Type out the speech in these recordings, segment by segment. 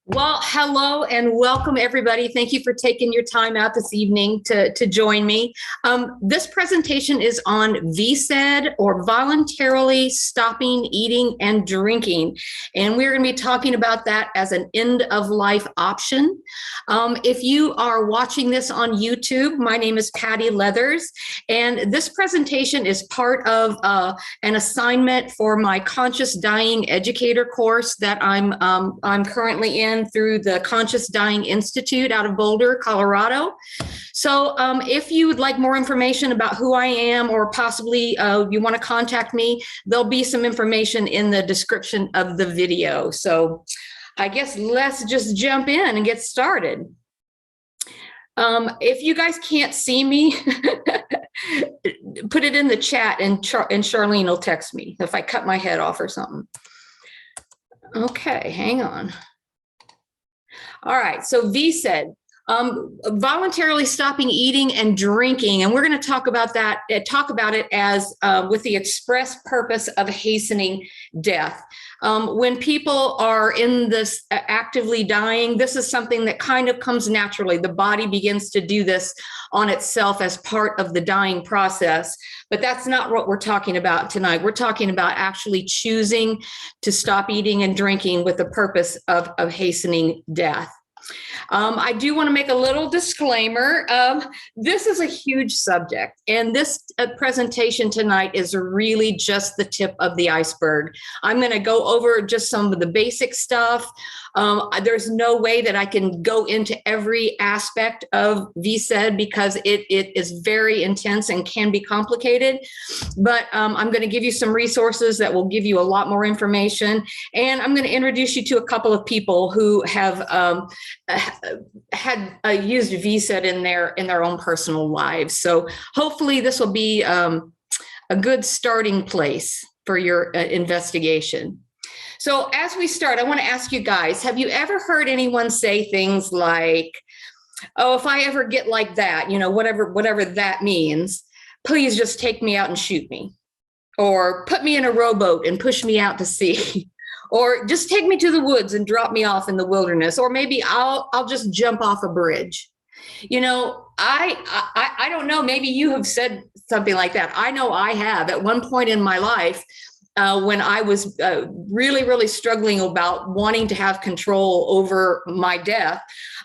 Well, hello and welcome everybody. Thank you for taking your time out this evening to join me. This presentation is on VSED, or voluntarily stopping eating and drinking. And we're going to be talking about that as an end of life option. If you are watching this on YouTube, my name is Patti Leathers, and this presentation is part of an assignment for my Conscious Dying Educator course that I'm currently in through the Conscious Dying Institute out of Boulder, Colorado. So if you would like more information about who I am, or possibly you want to contact me, there'll be some information in the description of the video. So I guess let's just jump in and get started. If you guys can't see me, put it in the chat and Charlene will text me if I cut my head off or something. Okay, hang on. All right, so VSED, voluntarily stopping eating and drinking, and we're going to talk about that. Talk about it as with the express purpose of hastening death. When people are in this actively dying, this is something that kind of comes naturally. The body begins to do this on itself as part of the dying process. But that's not what we're talking about tonight. We're talking about actually choosing to stop eating and drinking with the purpose of hastening death. I do want to make a little disclaimer. This is a huge subject, and this presentation tonight is really just the tip of the iceberg. I'm going to go over just some of the basic stuff. There's no way that I can go into every aspect of VSED because it is very intense and can be complicated. But I'm going to give you some resources that will give you a lot more information. And I'm going to introduce you to a couple of people who have had used VSED in their own personal lives. So hopefully this will be a good starting place for your investigation. So as we start, I want to ask you guys, have you ever heard anyone say things like, oh, if I ever get like that, you know, whatever that means, please just take me out and shoot me, or put me in a rowboat and push me out to sea, or just take me to the woods and drop me off in the wilderness, or maybe I'll just jump off a bridge. You know, I don't know, maybe you have said something like that. I know I have at one point in my life. When I was really struggling about wanting to have control over my death,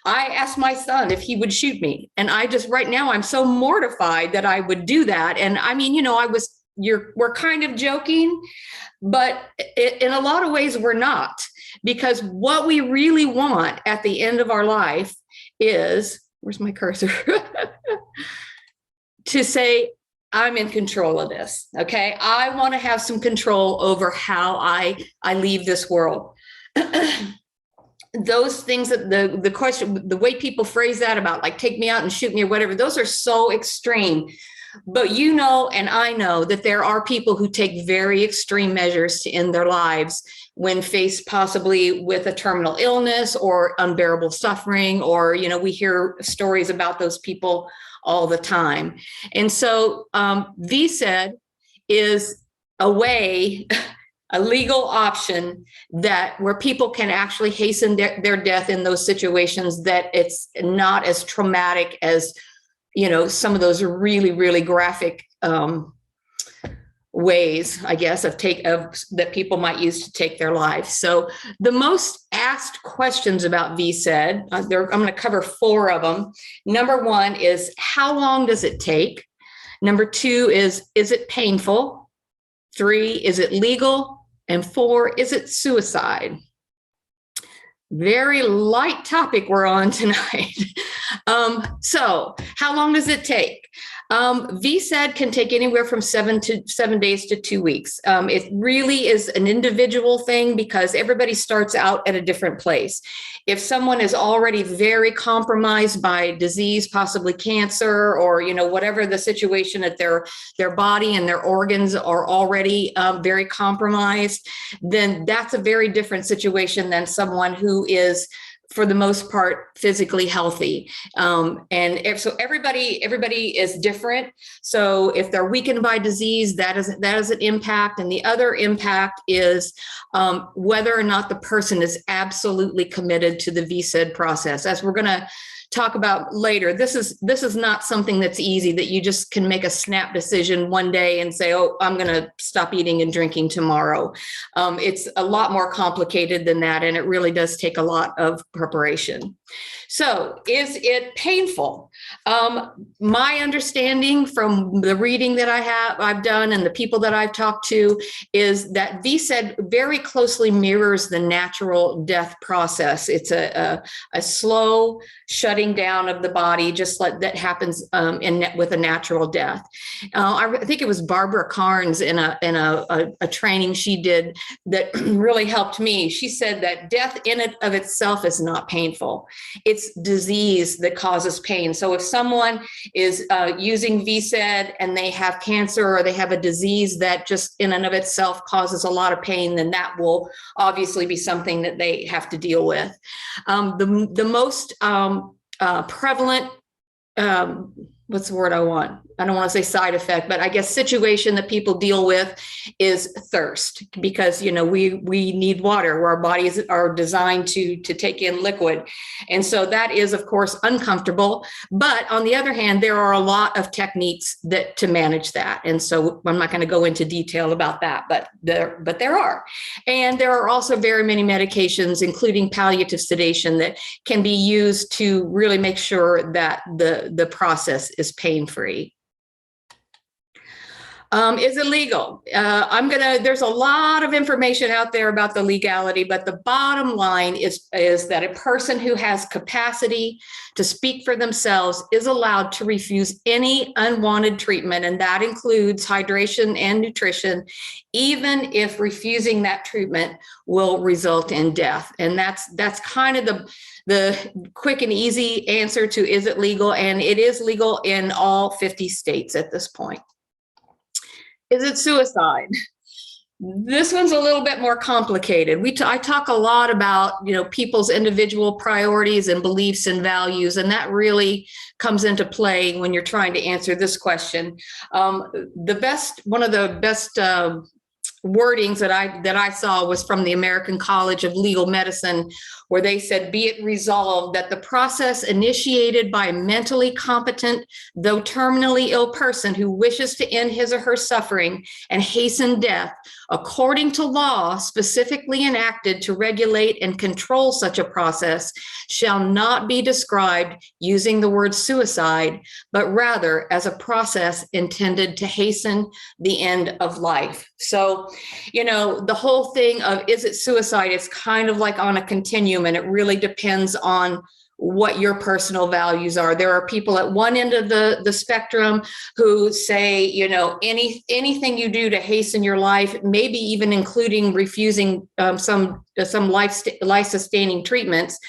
I asked my son if he would shoot me. And right now, I'm so mortified that I would do that. And I mean, you know, we're kind of joking, but in a lot of ways, we're not. Because what we really want at the end of our life is, where's my cursor? To say, I'm in control of this. Okay. I want to have some control over how I leave this world. Those things that the question, the way people phrase that about like, take me out and shoot me or whatever, those are so extreme. But you know, and I know that there are people who take very extreme measures to end their lives when faced possibly with a terminal illness or unbearable suffering, or, you know, we hear stories about those people all the time. And so VSED is a way, a legal option where people can actually hasten their death in those situations, that it's not as traumatic as, you know, some of those really graphic ways, I guess, that people might use to take their life. So the most asked questions about VSED, I'm going to cover 4 of them. Number 1 is, how long does it take? Number 2 is it painful? 3, is it legal? And 4, is it suicide? Very light topic we're on tonight. So how long does it take? VSED can take anywhere from 7 days to 2 weeks. It really is an individual thing because everybody starts out at a different place. If someone is already very compromised by disease, possibly cancer, or, you know, whatever the situation, that their body and their organs are already very compromised, then that's a very different situation than someone who is for the most part, physically healthy. So everybody is different. So if they're weakened by disease, that is an impact. And the other impact is whether or not the person is absolutely committed to the VSED process. As we're going to talk about later, this is not something that's easy, that you just can make a snap decision one day and say, oh, I'm going to stop eating and drinking tomorrow. It's a lot more complicated than that, and it really does take a lot of preparation. So is it painful? My understanding from the reading that I've done and the people that I've talked to is that VSED very closely mirrors the natural death process. It's a slow shutting down of the body, just like that happens with a natural death. I think it was Barbara Carnes in a training she did that really helped me. She said that death in and of itself is not painful. It's disease that causes pain. So if someone is using VSED and they have cancer or they have a disease that just in and of itself causes a lot of pain, then that will obviously be something that they have to deal with. The most prevalent, what's the word I want? I don't want to say side effect, but I guess situation that people deal with is thirst, because, you know, we need water, where our bodies are designed to take in liquid. And so that is, of course, uncomfortable. But on the other hand, there are a lot of techniques to manage that. And so I'm not going to go into detail about that, but there are. And there are also very many medications, including palliative sedation, that can be used to really make sure that the process is pain-free. Is it legal? There's a lot of information out there about the legality, but the bottom line is that a person who has capacity to speak for themselves is allowed to refuse any unwanted treatment, and that includes hydration and nutrition, even if refusing that treatment will result in death. And that's kind of the quick and easy answer to, is it legal? And it is legal in all 50 states at this point. Is it suicide? This one's a little bit more complicated. I talk a lot about, you know, people's individual priorities and beliefs and values, and that really comes into play when you're trying to answer this question. One of the best wordings that I saw was from the American College of Legal Medicine, where they said, be it resolved that the process initiated by a mentally competent, though terminally ill person who wishes to end his or her suffering and hasten death, according to law specifically enacted to regulate and control such a process, shall not be described using the word suicide, but rather as a process intended to hasten the end of life. So, you know, the whole thing of, is it suicide, is kind of like on a continuum, and it really depends on what your personal values are. There are people at one end of the spectrum who say, you know, anything you do to hasten your life, maybe even including refusing some life-sustaining treatments,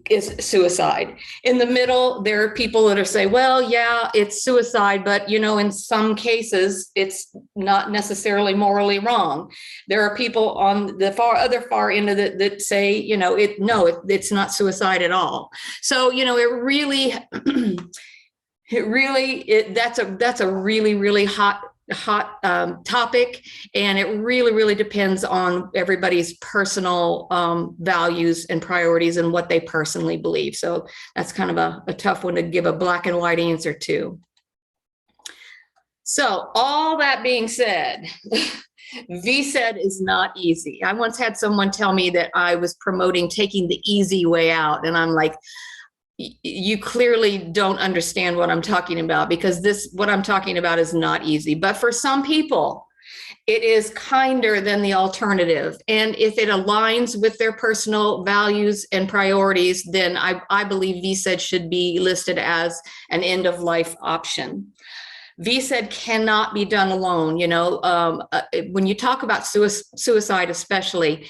is suicide. In the middle, there are people that are say, well, yeah, it's suicide, but, you know, in some cases, it's not necessarily morally wrong. There are people on the other far end of it that say, you know, it's not suicide at all. So, you know, that's a really, really hot topic, and it really depends on everybody's personal values and priorities and what they personally believe. So that's kind of a tough one to give a black and white answer to. So all that being said, VSED is not easy. I once had someone tell me that I was promoting taking the easy way out, and I'm like, you clearly don't understand what I'm talking about, because what I'm talking about is not easy. But for some people, it is kinder than the alternative. And if it aligns with their personal values and priorities, then I believe VSED should be listed as an end of life option. VSED cannot be done alone. You know, when you talk about suicide, especially,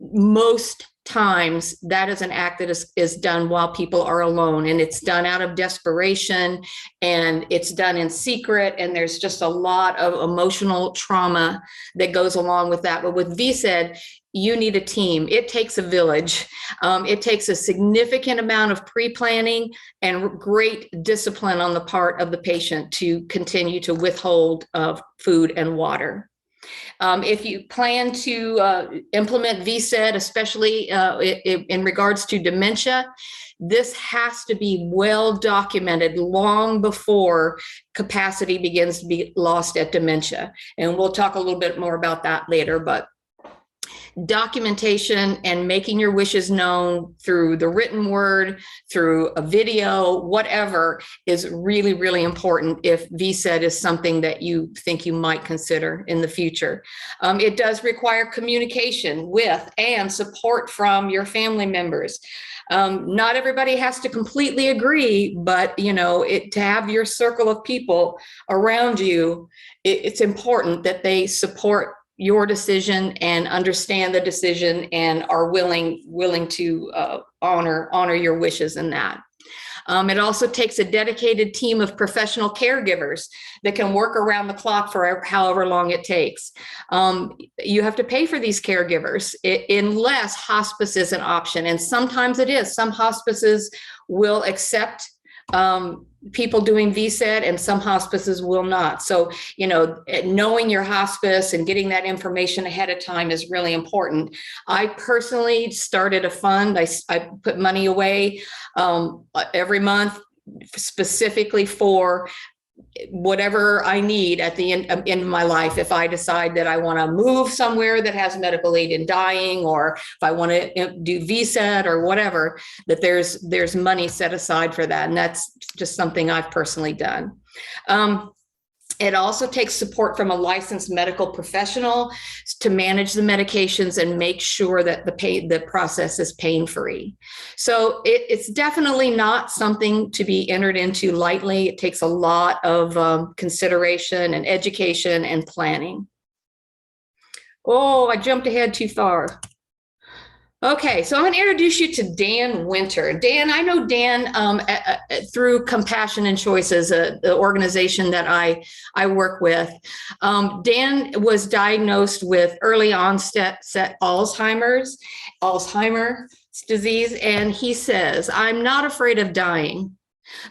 most times that is an act that is done while people are alone, and it's done out of desperation, and it's done in secret, and there's just a lot of emotional trauma that goes along with that. But with VSED, you need a team. It takes a village. It takes a significant amount of pre-planning and great discipline on the part of the patient to continue to withhold food and water. If you plan to implement VSED, especially in regards to dementia, this has to be well documented long before capacity begins to be lost at dementia. And we'll talk a little bit more about that later, but documentation and making your wishes known through the written word, through a video, whatever, is really, really important if VSED is something that you think you might consider in the future. It does require communication with and support from your family members. Not everybody has to completely agree, but to have your circle of people around you, it's important that they support your decision and understand the decision and are willing to honor your wishes in that. It also takes a dedicated team of professional caregivers that can work around the clock for however long it takes. You have to pay for these caregivers unless hospice is an option. And sometimes it is. Some hospices will accept people doing VSED and some hospices will not. So, knowing your hospice and getting that information ahead of time is really important. I personally started a fund. I put money away every month specifically for whatever I need at the end of my life. If I decide that I want to move somewhere that has medical aid in dying, or if I want to do VSED or whatever, that there's money set aside for that. And that's just something I've personally done. It also takes support from a licensed medical professional to manage the medications and make sure that the process is pain-free. So it's definitely not something to be entered into lightly. It takes a lot of consideration and education and planning. Oh, I jumped ahead too far. Okay, so I'm going to introduce you to Dan Winter. Dan, I know Dan through Compassion and Choices, the organization that I work with. Dan was diagnosed with early onset Alzheimer's disease, and he says, "I'm not afraid of dying,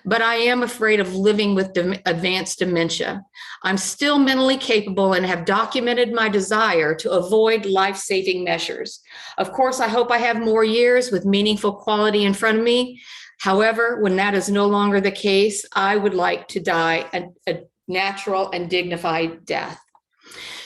but I am afraid of living with advanced dementia. I'm still mentally capable and have documented my desire to avoid life-saving measures. Of course, I hope I have more years with meaningful quality in front of me. However, when that is no longer the case, I would like to die a natural and dignified death."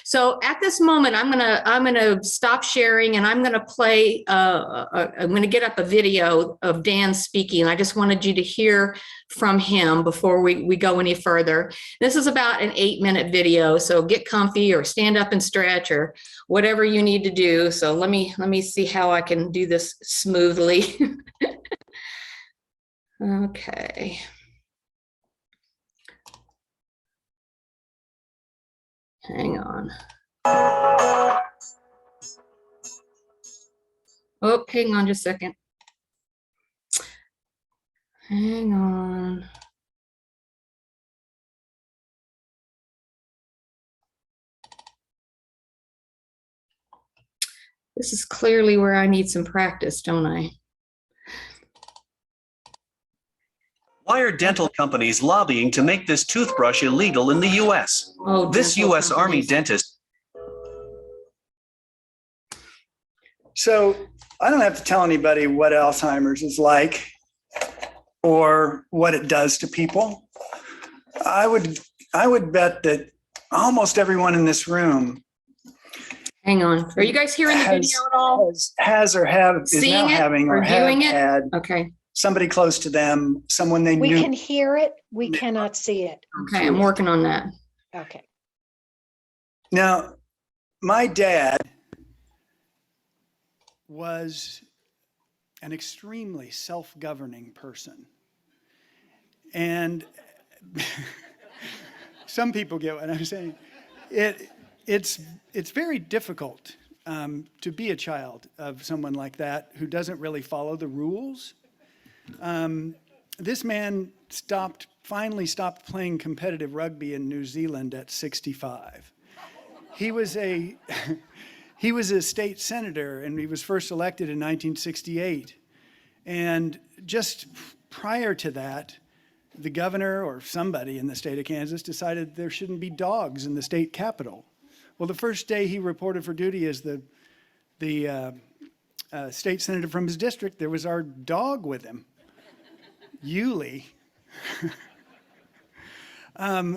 So at this moment, I'm gonna stop sharing and I'm gonna play. I'm gonna get up a video of Dan speaking. I just wanted you to hear from him before we go any further. This is about an 8-minute video, so get comfy or stand up and stretch or whatever you need to do. So let me see how I can do this smoothly. Okay. Hang on. Oh, hang on just a second. Hang on. This is clearly where I need some practice, don't I? Why are dental companies lobbying to make this toothbrush illegal in the U.S.? Oh, this U.S. companies. Army dentist. So I don't have to tell anybody what Alzheimer's is like or what it does to people. I would bet that almost everyone in this room. Hang on. Are you guys hearing the video at all? Has or have is now having or have had. Okay. Somebody close to them, someone they knew. We can hear it. We cannot see it. Okay, I'm working on that. Okay. Now, my dad was an extremely self-governing person. And some people get what I'm saying. It's very difficult to be a child of someone like that who doesn't really follow the rules. This man finally stopped playing competitive rugby in New Zealand at 65. He was a state senator, and he was first elected in 1968. And just prior to that, the governor or somebody in the state of Kansas decided there shouldn't be dogs in the state capitol. Well, the first day he reported for duty as the state senator from his district, there was our dog with him, Yuli.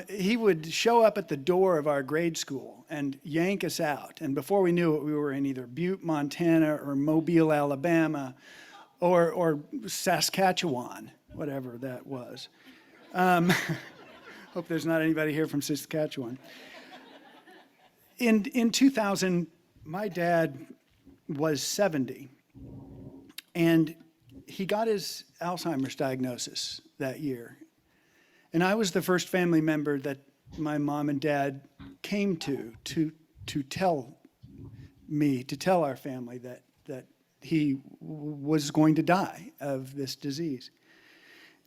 He would show up at the door of our grade school and yank us out. And before we knew it, we were in either Butte, Montana, or Mobile, Alabama, or Saskatchewan, whatever that was. Hope there's not anybody here from Saskatchewan. In 2000, my dad was 70, and he got his Alzheimer's diagnosis that year. And I was the first family member that my mom and dad came to tell me, to tell our family that he was going to die of this disease.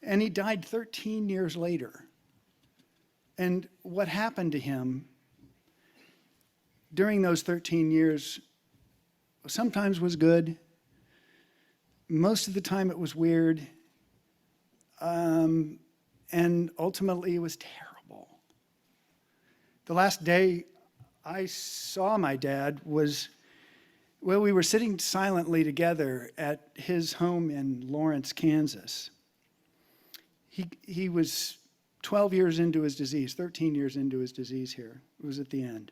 And he died 13 years later. And what happened to him during those 13 years sometimes was good. Most of the time it was weird. And ultimately it was terrible. The last day I saw my dad was, well, we were sitting silently together at his home in Lawrence, Kansas. He was 12 years into his disease, 13 years into his disease here. It was at the end.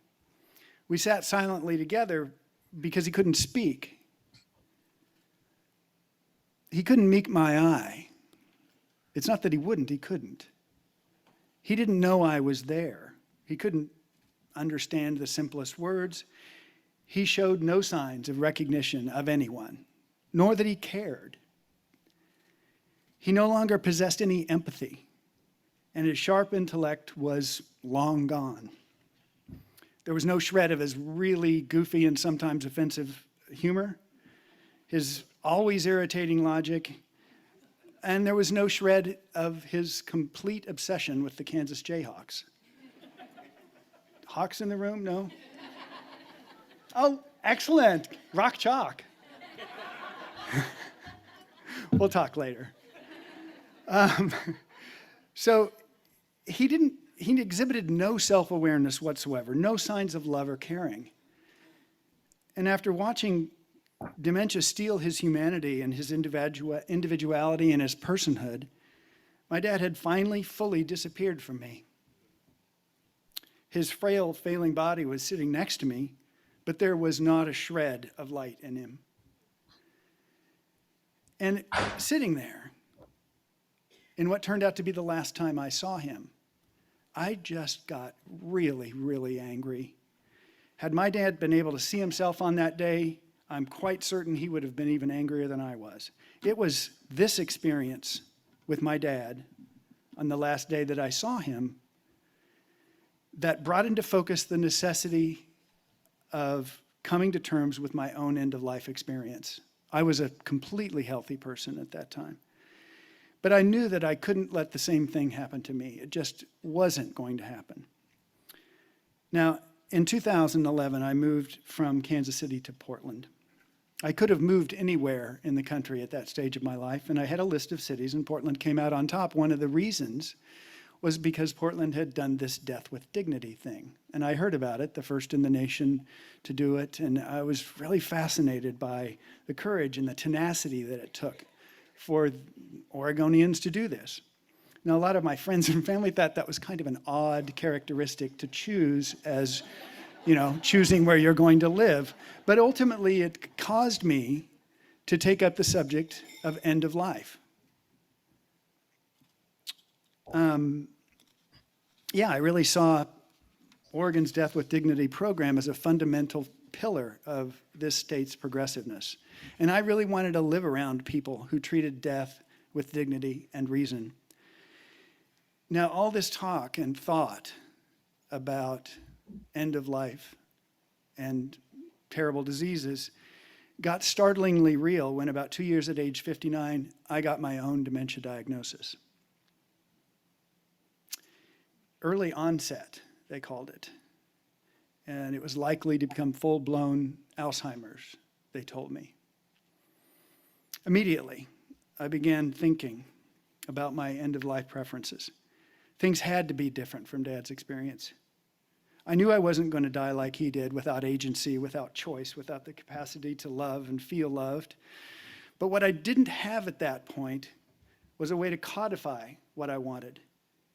We sat silently together because he couldn't speak. He couldn't meet my eye. It's not that he wouldn't, he couldn't. He didn't know I was there. He couldn't understand the simplest words. He showed no signs of recognition of anyone, nor that he cared. He no longer possessed any empathy, and his sharp intellect was long gone. There was no shred of his really goofy and sometimes offensive humor, his always irritating logic, and there was no shred of his complete obsession with the Kansas Jayhawks. Hawks in the room? No? Oh, excellent. Rock chalk. We'll talk later. So he exhibited no self-awareness whatsoever, no signs of love or caring. And after watching dementia steal his humanity and his individuality and his personhood, my dad had finally fully disappeared from me. His frail, failing body was sitting next to me, but there was not a shred of light in him. And sitting there, in what turned out to be the last time I saw him, I just got really, really angry. Had my dad been able to see himself on that day, I'm quite certain he would have been even angrier than I was. It was this experience with my dad on the last day that I saw him that brought into focus the necessity of coming to terms with my own end-of-life experience. I was a completely healthy person at that time. But I knew that I couldn't let the same thing happen to me. It just wasn't going to happen. Now, in 2011, I moved from Kansas City to Portland. I could have moved anywhere in the country at that stage of my life, and I had a list of cities, and Portland came out on top. One of the reasons was because Portland had done this death with dignity thing. And I heard about it, the first in the nation to do it, and I was really fascinated by the courage and the tenacity that it took for Oregonians to do this. Now, a lot of my friends and family thought that was kind of an odd characteristic to choose as, choosing where you're going to live. But ultimately, it caused me to take up the subject of end of life. I really saw Oregon's Death with Dignity program as a fundamental pillar of this state's progressiveness. And I really wanted to live around people who treated death with dignity and reason. Now, all this talk and thought about end of life and terrible diseases got startlingly real when about 2 years at age 59, I got my own dementia diagnosis. Early onset, they called it. And it was likely to become full-blown Alzheimer's, they told me. Immediately, I began thinking about my end-of-life preferences. Things had to be different from Dad's experience. I knew I wasn't going to die like he did, without agency, without choice, without the capacity to love and feel loved. But what I didn't have at that point was a way to codify what I wanted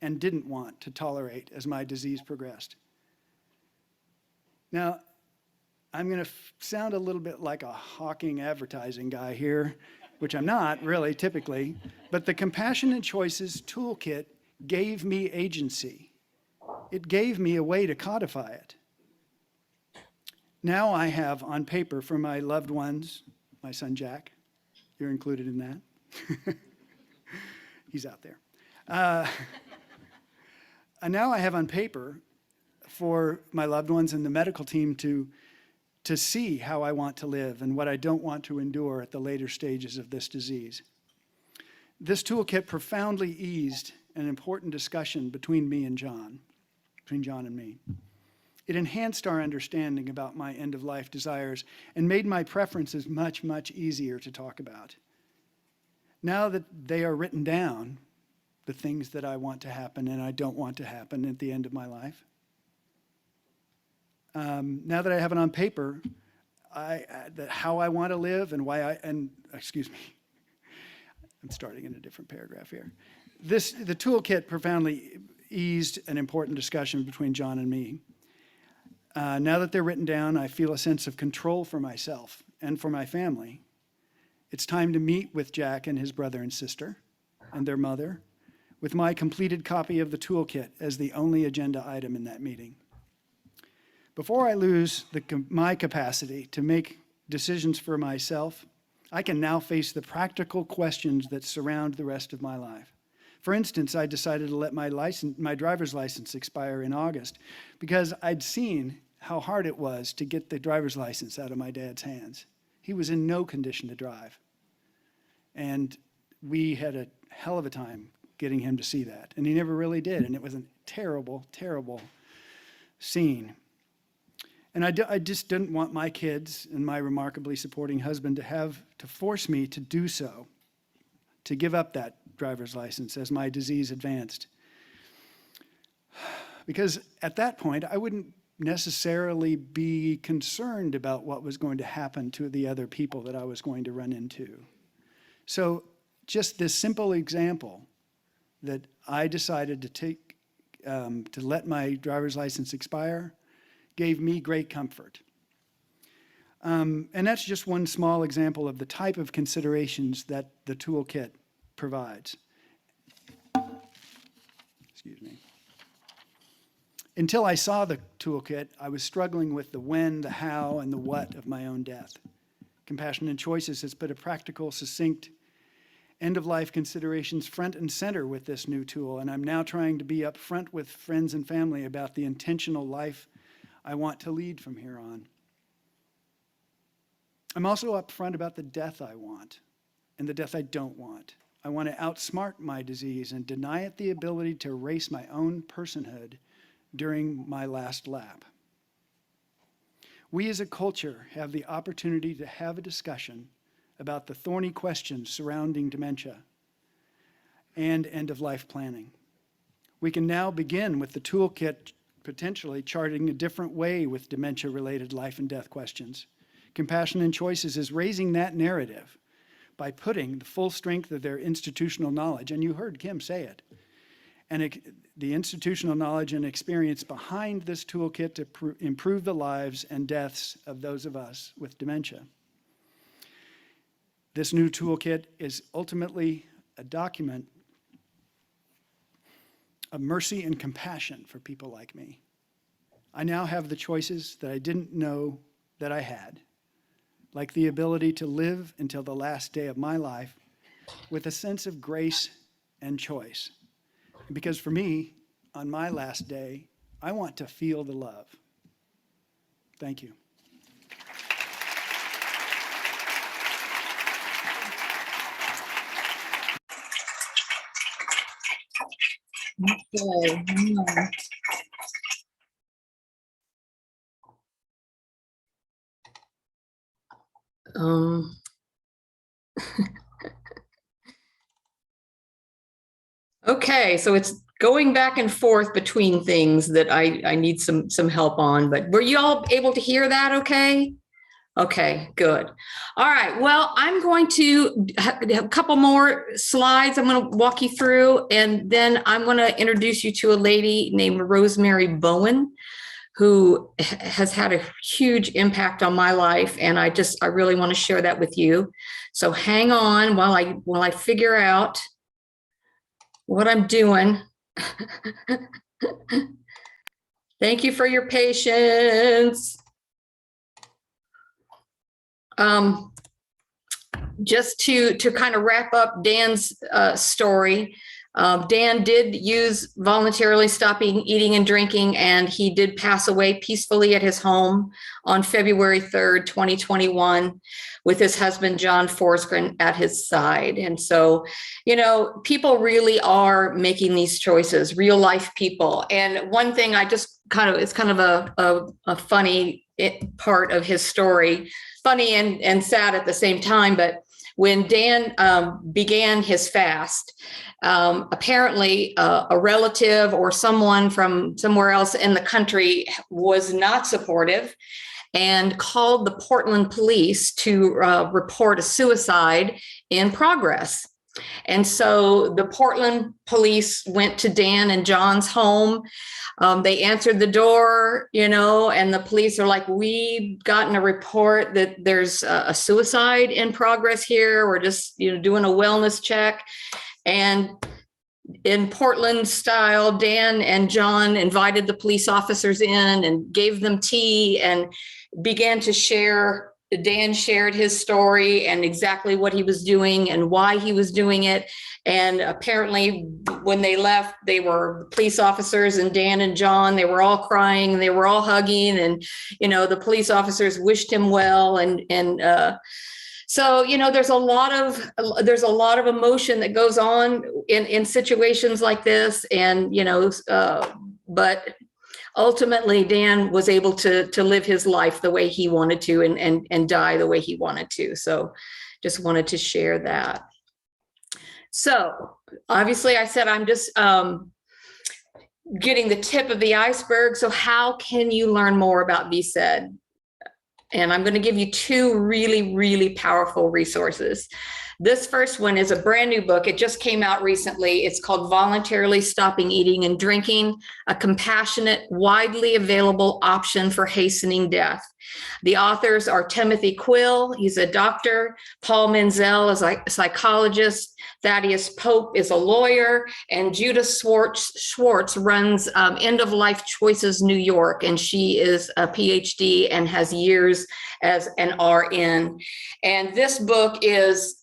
and didn't want to tolerate as my disease progressed. Now, I'm going to sound a little bit like a hawking advertising guy here, which I'm not really typically, but the Compassion and Choices Toolkit gave me agency. It gave me a way to codify it. Now I have on paper for my loved ones, my son Jack, you're included in that. He's out there. And now I have on paper for my loved ones and the medical team to see how I want to live and what I don't want to endure at the later stages of this disease. This toolkit profoundly eased an important discussion between John and me. It enhanced our understanding about my end-of-life desires and made my preferences much, much easier to talk about. Now that they are written down, the things that I want to happen and I don't want to happen at the end of my life, now that I have it on paper, how I want to live and excuse me, I'm starting in a different paragraph here. The toolkit profoundly eased an important discussion between John and me. Now that they're written down, I feel a sense of control for myself and for my family. It's time to meet with Jack and his brother and sister and their mother with my completed copy of the toolkit as the only agenda item in that meeting. Before I lose my capacity to make decisions for myself, I can now face the practical questions that surround the rest of my life. For instance, I decided to let my driver's license expire in August because I'd seen how hard it was to get the driver's license out of my dad's hands. He was in no condition to drive. And we had a hell of a time getting him to see that. And he never really did. And it was a terrible, terrible scene. And I just didn't want my kids and my remarkably supporting husband to force me to do so, to give up that driver's license as my disease advanced. Because at that point, I wouldn't necessarily be concerned about what was going to happen to the other people that I was going to run into. So just this simple example that I decided to take, to let my driver's license expire, gave me great comfort. And that's just one small example of the type of considerations that the toolkit provides. Excuse me. Until I saw the toolkit, I was struggling with the when, the how, and the what of my own death. Compassion and Choices has put a practical, succinct, end-of-life considerations front and center with this new tool, and I'm now trying to be upfront with friends and family about the intentional life I want to lead from here on. I'm also upfront about the death I want and the death I don't want. I want to outsmart my disease and deny it the ability to erase my own personhood during my last lap. We as a culture have the opportunity to have a discussion about the thorny questions surrounding dementia and end-of-life planning. We can now begin with the toolkit potentially charting a different way with dementia-related life and death questions. Compassion and Choices is raising that narrative by putting the full strength of their institutional knowledge, and you heard Kim say it, and the institutional knowledge and experience behind this toolkit to improve the lives and deaths of those of us with dementia. This new toolkit is ultimately a document of mercy and compassion for people like me. I now have the choices that I didn't know that I had, like the ability to live until the last day of my life with a sense of grace and choice. Because for me, on my last day, I want to feel the love. Thank you. Okay, hang on. Okay, so it's going back and forth between things that I need some help on, but were you all able to hear that okay? Okay, good. All right, well, I'm going to have a couple more slides I'm going to walk you through, and then I'm going to introduce you to a lady named Rosemary Bowen, who has had a huge impact on my life, and I really want to share that with you. So hang on while I figure out what I'm doing. Thank you for your patience. Just to kind of wrap up Dan's story, Dan did use voluntarily stopping eating and drinking, and he did pass away peacefully at his home on February 3rd, 2021, with his husband, John Forsgren, at his side. And so, you know, people really are making these choices, real life people. And one thing it's kind of a funny part of his story, funny and sad at the same time, but when Dan began his fast, apparently a relative or someone from somewhere else in the country was not supportive and called the Portland police to report a suicide in progress. And so the Portland police went to Dan and John's home. They answered the door, you know, and the police are like, we've gotten a report that there's a suicide in progress here. We're just, you know, doing a wellness check. And in Portland style, Dan and John invited the police officers in and gave them tea and began to share. Dan shared his story and exactly what he was doing and why he was doing it. And apparently when they left, they were police officers, and Dan and John, they were all crying and they were all hugging, and, you know, the police officers wished him well. So, you know, there's a lot of emotion that goes on in situations like this. And, you know, but ultimately, Dan was able to live his life the way he wanted to and die the way he wanted to. So just wanted to share that. So obviously I said I'm just getting the tip of the iceberg. So how can you learn more about VSED? And I'm going to give you two really, really powerful resources. This first one is a brand new book. It just came out recently. It's called Voluntarily Stopping Eating and Drinking, a compassionate, widely available option for hastening death. The authors are Timothy Quill, he's a doctor, Paul Menzel is a psychologist, Thaddeus Pope is a lawyer, and Judith Schwartz runs End of Life Choices New York, and she is a PhD and has years as an RN. And this book is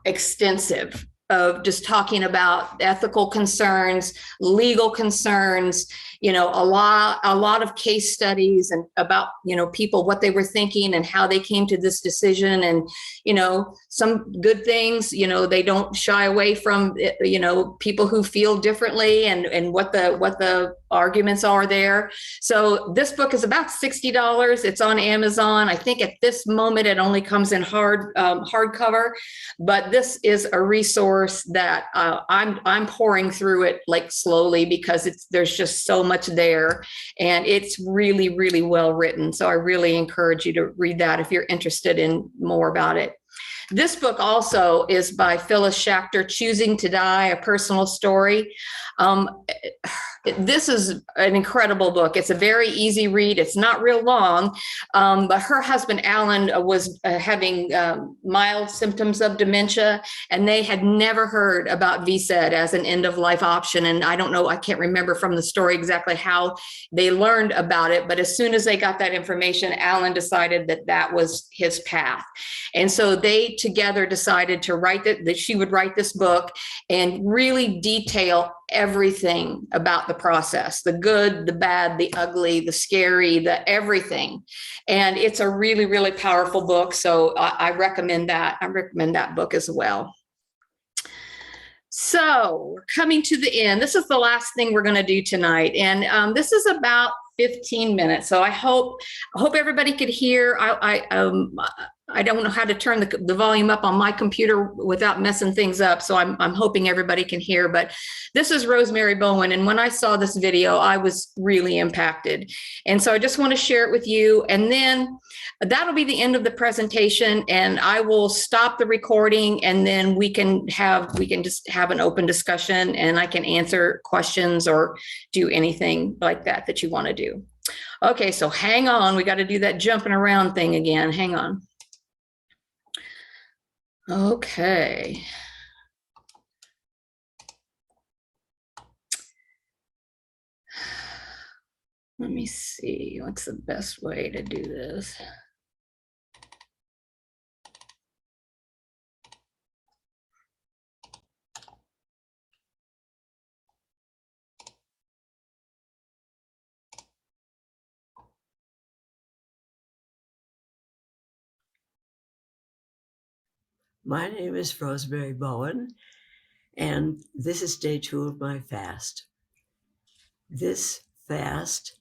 extensive, of just talking about ethical concerns, legal concerns, you know, a lot of case studies and about, you know, people, what they were thinking and how they came to this decision. And, you know, some good things, you know, they don't shy away from, you know, people who feel differently and what the arguments are there. So this book is about $60. It's on Amazon. I think at this moment it only comes in hardcover, but this is a resource that I'm pouring through it like slowly, because there's just so much there, and it's really, really well written. So I really encourage you to read that if you're interested in more about it. This book also is by Phyllis Schachter, Choosing to Die, A Personal Story. This is an incredible book. It's a very easy read. It's not real long, but her husband, Alan, was having mild symptoms of dementia, and they had never heard about VSED as an end-of-life option. And I don't know, I can't remember from the story exactly how they learned about it, but as soon as they got that information, Alan decided that that was his path. And so they together decided to write that she would write this book and really detail everything about the process, the good, the bad, the ugly, the scary, the everything. And it's a really, really powerful book. So I recommend that. I recommend that book as well. So we're coming to the end. This is the last thing we're going to do tonight. And this is about 15 minutes. So I hope everybody could hear. I don't know how to turn the volume up on my computer without messing things up. So I'm hoping everybody can hear, but this is Rosemary Bowen. And when I saw this video, I was really impacted. And so I just want to share it with you. And then that'll be the end of the presentation, and I will stop the recording, and then we can just have an open discussion, and I can answer questions or do anything like that you want to do. Okay, so hang on. We got to do that jumping around thing again. Hang on. Okay. Let me see, what's the best way to do this? My name is Rosemary Bowen, and this is day 2 of my fast. This fast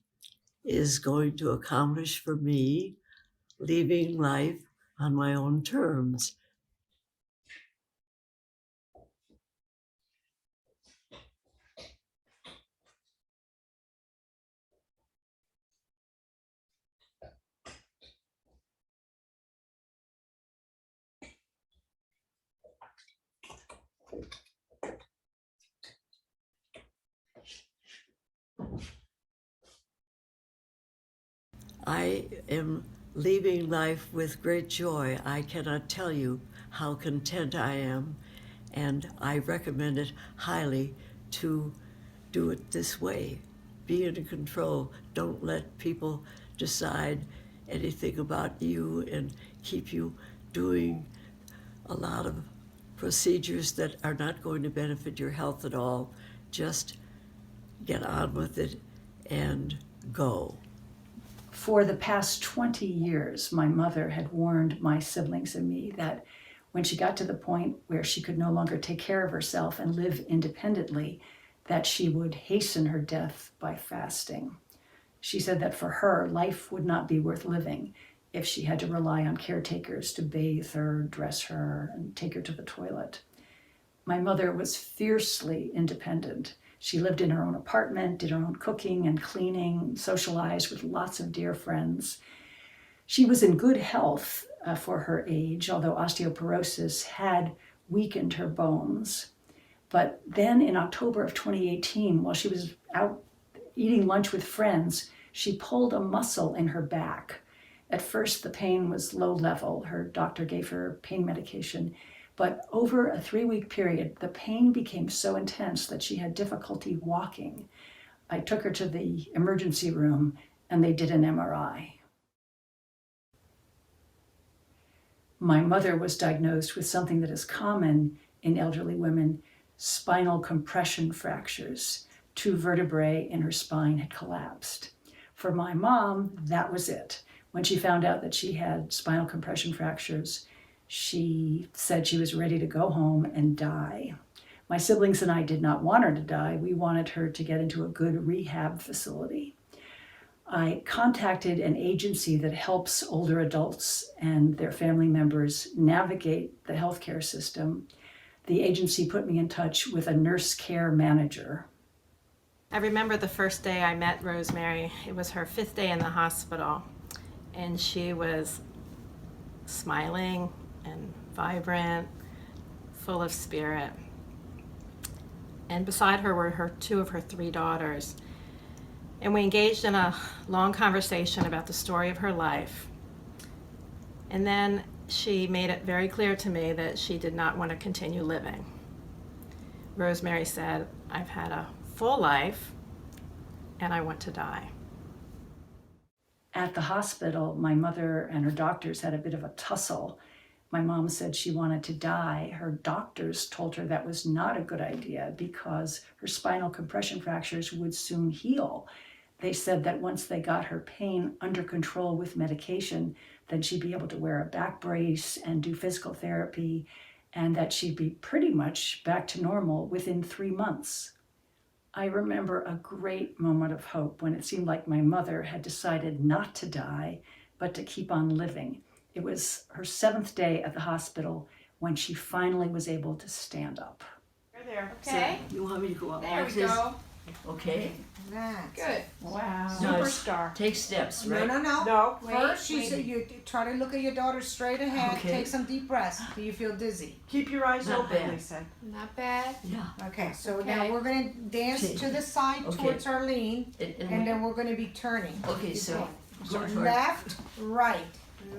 is going to accomplish for me leaving life on my own terms. I am leaving life with great joy. I cannot tell you how content I am, and I recommend it highly to do it this way. Be in control. Don't let people decide anything about you and keep you doing a lot of procedures that are not going to benefit your health at all. Just get on with it and go. For the past 20 years, my mother had warned my siblings and me that when she got to the point where she could no longer take care of herself and live independently, that she would hasten her death by fasting. She said that for her, life would not be worth living if she had to rely on caretakers to bathe her, dress her, and take her to the toilet. My mother was fiercely independent. She lived in her own apartment, did her own cooking and cleaning, socialized with lots of dear friends. She was in good health for her age, although osteoporosis had weakened her bones. But then in October of 2018, while she was out eating lunch with friends, she pulled a muscle in her back. At first, the pain was low level. Her doctor gave her pain medication. But over a 3-week period, the pain became so intense that she had difficulty walking. I took her to the emergency room and they did an MRI. My mother was diagnosed with something that is common in elderly women, spinal compression fractures. 2 vertebrae in her spine had collapsed. For my mom, that was it. When she found out that she had spinal compression fractures, she said she was ready to go home and die. My siblings and I did not want her to die. We wanted her to get into a good rehab facility. I contacted an agency that helps older adults and their family members navigate the healthcare system. The agency put me in touch with a nurse care manager. I remember the first day I met Rosemary. It was her 5th day in the hospital, and she was smiling and vibrant, full of spirit. And beside her were 2 of her 3 daughters. And we engaged in a long conversation about the story of her life. And then she made it very clear to me that she did not want to continue living. Rosemary said, "I've had a full life and I want to die." At the hospital, my mother and her doctors had a bit of a tussle. My mom said she wanted to die. Her doctors told her that was not a good idea because her spinal compression fractures would soon heal. They said that once they got her pain under control with medication, then she'd be able to wear a back brace and do physical therapy and that she'd be pretty much back to normal within 3 months. I remember a great moment of hope when it seemed like my mother had decided not to die, but to keep on living. It was her 7th day at the hospital when she finally was able to stand up. You're there. Okay. You want me to go up There like we this? go. Okay. Good. Wow. Now, Superstar. take steps, No, right? no, no. No, First, wait. you try to look at your daughter straight ahead. Okay. Take some deep breaths. Do you feel dizzy? Keep your eyes Not open, bad. Lisa. Not bad. Yeah. Okay. So Okay. now we're gonna dance Okay. to the side Okay. towards Arlene, and then we're gonna be turning. Okay, Keep so going. go toward Left, right,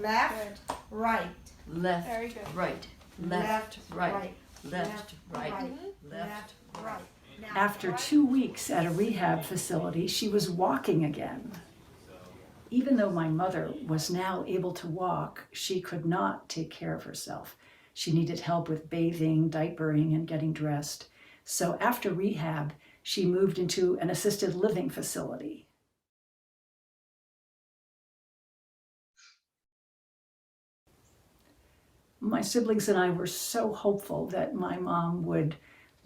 left, right, left, Very good. right, left, right, left, right, left, left, right. Now, After 2 weeks at a rehab facility, she was walking again. Even though my mother was now able to walk, she could not take care of herself. She needed help with bathing, diapering, and getting dressed. So after rehab, she moved into an assisted living facility. My siblings and I were so hopeful that my mom would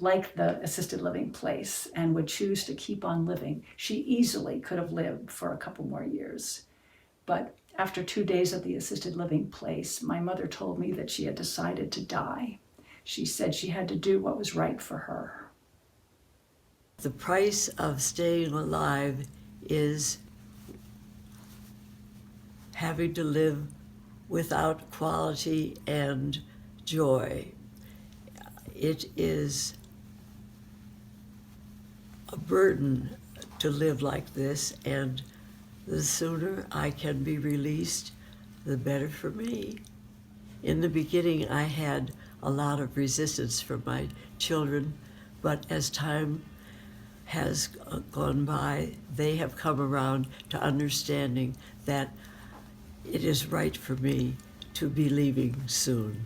like the assisted living place and would choose to keep on living. She easily could have lived for a couple more years. But after 2 days at the assisted living place, my mother told me that she had decided to die. She said she had to do what was right for her. The price of staying alive is having to live without quality and joy. It is a burden to live like this, and the sooner I can be released, the better for me. In the beginning, I had a lot of resistance from my children, but as time has gone by, they have come around to understanding that it is right for me to be leaving soon.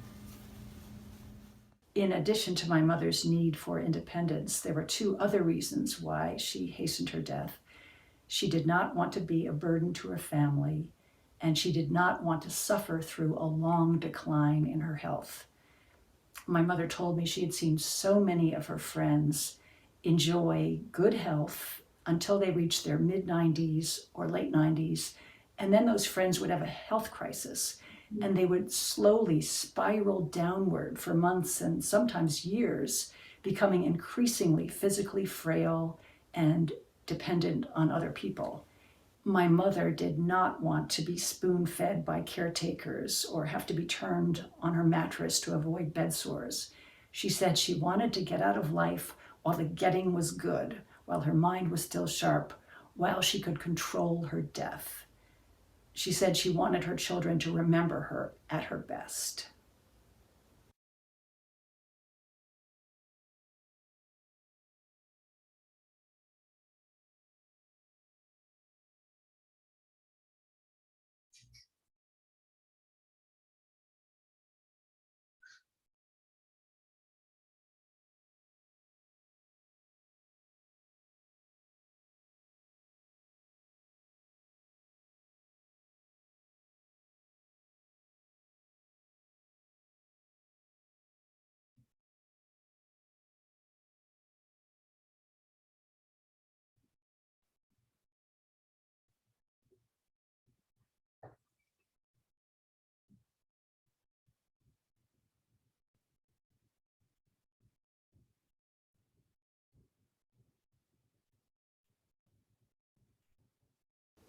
In addition to my mother's need for independence, there were 2 other reasons why she hastened her death. She did not want to be a burden to her family, and she did not want to suffer through a long decline in her health. My mother told me she had seen so many of her friends enjoy good health until they reached their mid-90s or late 90s, and then those friends would have a health crisis, and they would slowly spiral downward for months and sometimes years, becoming increasingly physically frail and dependent on other people. My mother did not want to be spoon-fed by caretakers or have to be turned on her mattress to avoid bed sores. She said she wanted to get out of life while the getting was good, while her mind was still sharp, while she could control her death. She said she wanted her children to remember her at her best.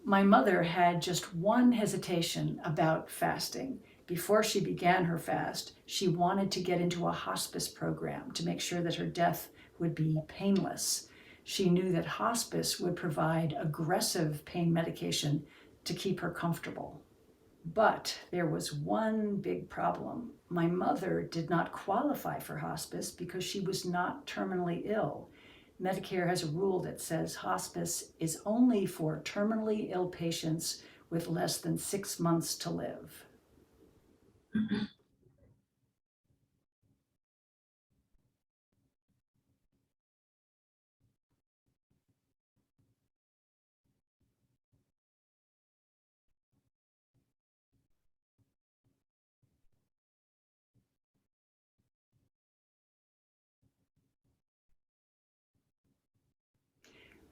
My mother had just one hesitation about fasting. Before she began her fast, she wanted to get into a hospice program to make sure that her death would be painless. She knew that hospice would provide aggressive pain medication to keep her comfortable. But there was one big problem. My mother did not qualify for hospice because she was not terminally ill. Medicare has a rule that says hospice is only for terminally ill patients with less than 6 months to live.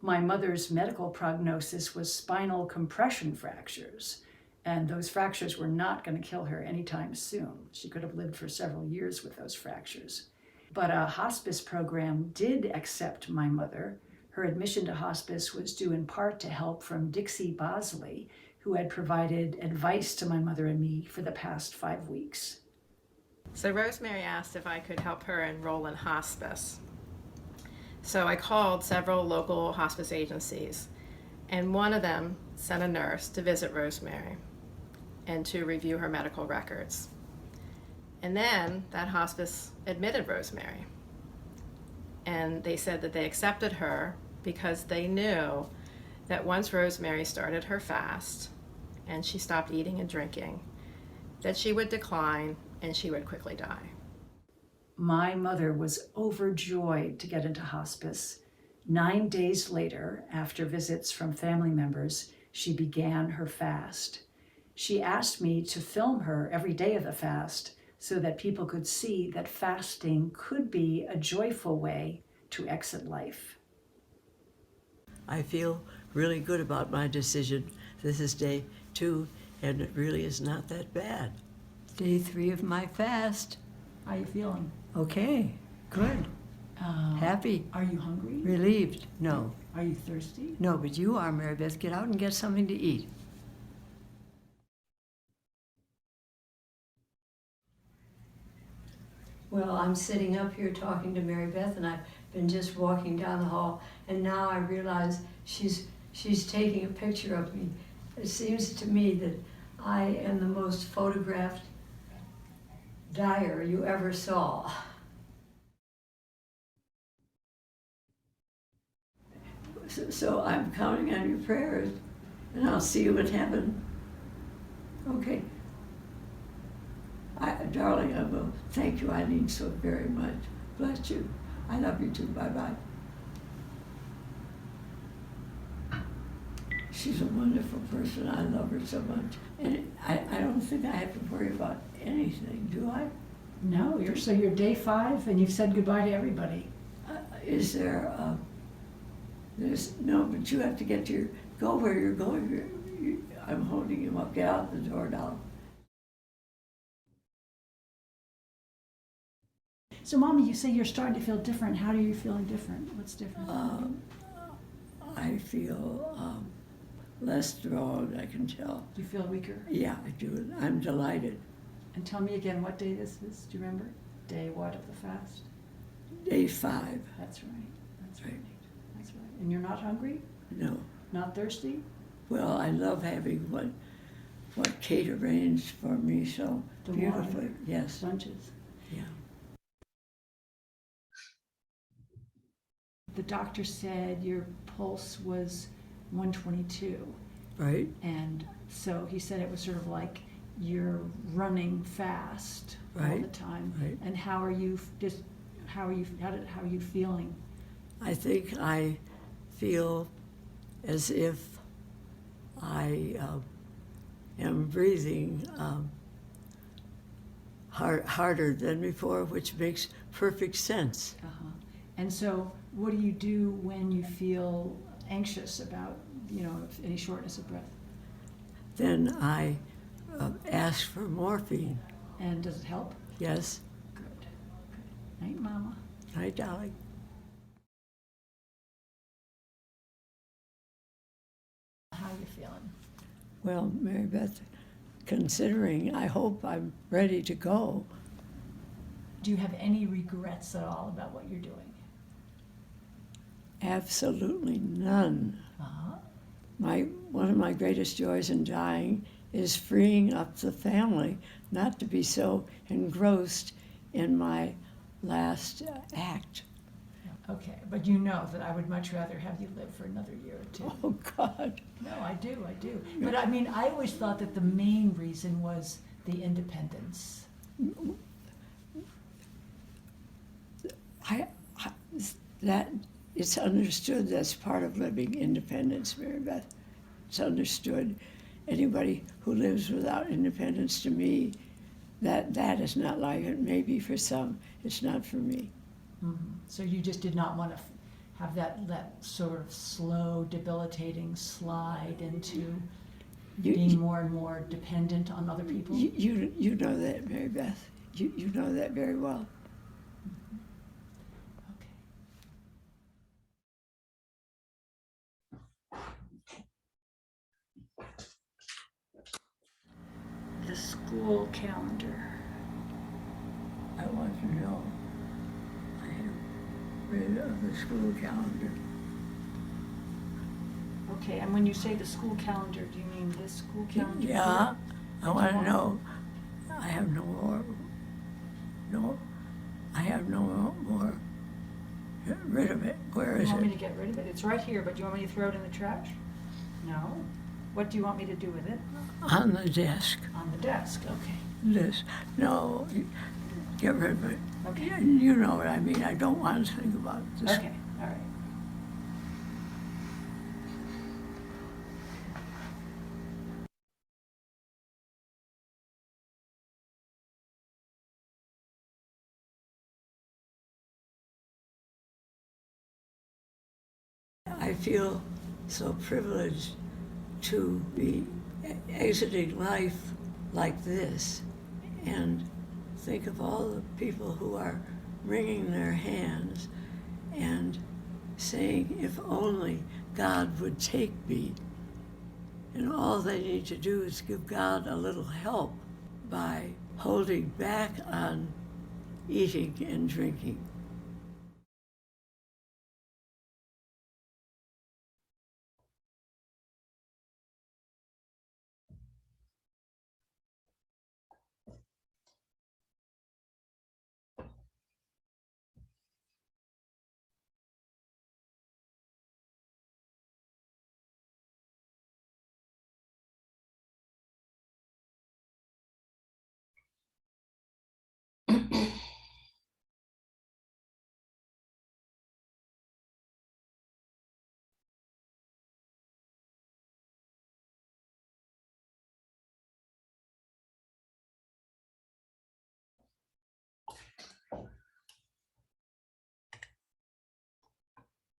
My mother's medical prognosis was spinal compression fractures, and those fractures were not going to kill her anytime soon. She could have lived for several years with those fractures. But a hospice program did accept my mother. Her admission to hospice was due in part to help from Dixie Bosley, who had provided advice to my mother and me for the past 5 weeks. So Rosemary asked if I could help her enroll in hospice. So I called several local hospice agencies, and one of them sent a nurse to visit Rosemary and to review her medical records. And then that hospice admitted Rosemary. And they said that they accepted her because they knew that once Rosemary started her fast and she stopped eating and drinking, that she would decline and she would quickly die. My mother was overjoyed to get into hospice. 9 days later, after visits from family members, she began her fast. She asked me to film her every day of the fast so that people could see that fasting could be a joyful way to exit life. I feel really good about my decision. This is day 2, and it really is not that bad. Day 3 of my fast. How are you feeling? Okay, good. Happy. Are you hungry? Relieved. No. Are you thirsty? No, but you are, Mary Beth. Get out and get something to eat. Well, I'm sitting up here talking to Mary Beth, and I've been just walking down the hall, and now I realize she's taking a picture of me. It seems to me that I am the most photographed dyer you ever saw. So I'm counting on your prayers, and I'll see you in heaven. Okay. Darling, I will. Thank you, Eileen, so very much. Bless you. I love you too. Bye-bye. She's a wonderful person. I love her so much. And I don't think I have to worry about anything, do I? No, you're day 5 and you've said goodbye to everybody. Is there, no, but you have to go where you're going. I'm holding you up. Get out the door now. So, Mommy, you say you're starting to feel different. How are you feeling different? What's different? I feel less strong, I can tell. Do you feel weaker? Yeah, I do. I'm delighted. And tell me again what day this is. Do you remember? Day what of the fast? Day 5. That's right. That's right. Right. That's right. And you're not hungry? No. Not thirsty? Well, I love having what Kate arranged for me so The beautifully. water. Yes. Lunches. Yeah. The doctor said your pulse was 122. Right. And so he said it was sort of like you're running fast all Right. the time. Right. And how are you feeling? I think I feel as if I am breathing harder than before, which makes perfect sense. Uh-huh. And so what do you do when you feel anxious about, any shortness of breath? Then I ask for morphine. And does it help? Yes. Good. Night, Mama. Hi, darling. How are you feeling? Well, Mary Beth, considering, I hope I'm ready to go. Do you have any regrets at all about what you're doing? Absolutely none. Uh-huh. One of my greatest joys in dying is freeing up the family not to be so engrossed in my last act. Okay, but you know that I would much rather have you live for another year or two. Oh, God. No, I do. But I mean, I always thought that the main reason was the independence. That it's understood that's part of living independence, Mary Beth. It's understood. Anybody who lives without independence, to me, that is not like it. Maybe for some, it's not for me. Mm-hmm. So you just did not want to have that sort of slow, debilitating slide into being more and more dependent on other people? You know that, Mary Beth. You know that very well. The school calendar. I want to know. I have rid of the school calendar. Okay, and when you say the school calendar, do you mean this school calendar? Yeah, I want to know. I have no more. No, I have no more. Get rid of it. Where You is want me it? to get rid of it? It's right here, but do you want me to throw it in the trash? No. What do you want me to do with it? On the desk. On the desk, okay. This. No, get rid of it. Okay. You know what I mean. I don't want to think about this. Okay, all right. I feel so privileged to be exiting life like this, and think of all the people who are wringing their hands and saying, if only God would take me. And all they need to do is give God a little help by holding back on eating and drinking.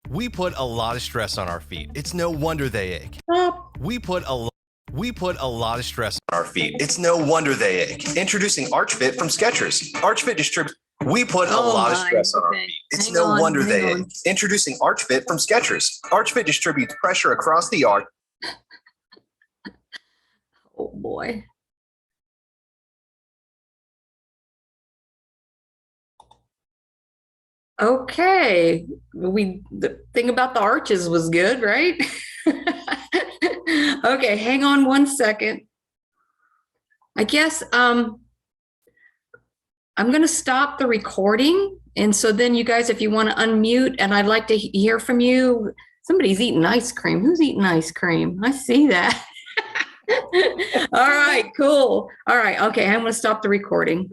We put a lot of stress on our feet. It's no wonder they ache. We put a lot of stress on our feet. It's no wonder they ache. Introducing ArchFit from Skechers. ArchFit distributes. We put a lot of stress on our feet. It's no wonder they ache. Introducing ArchFit from Skechers. ArchFit distributes pressure across the arch. Oh boy. Okay, the thing about the arches was good, right? Okay, hang on one second. I guess I'm going to stop the recording, and so then you guys, if you want to unmute, and I'd like to hear from you. Somebody's eating ice cream. Who's eating ice cream? I see that. All right, cool. All right, okay, I'm going to stop the recording.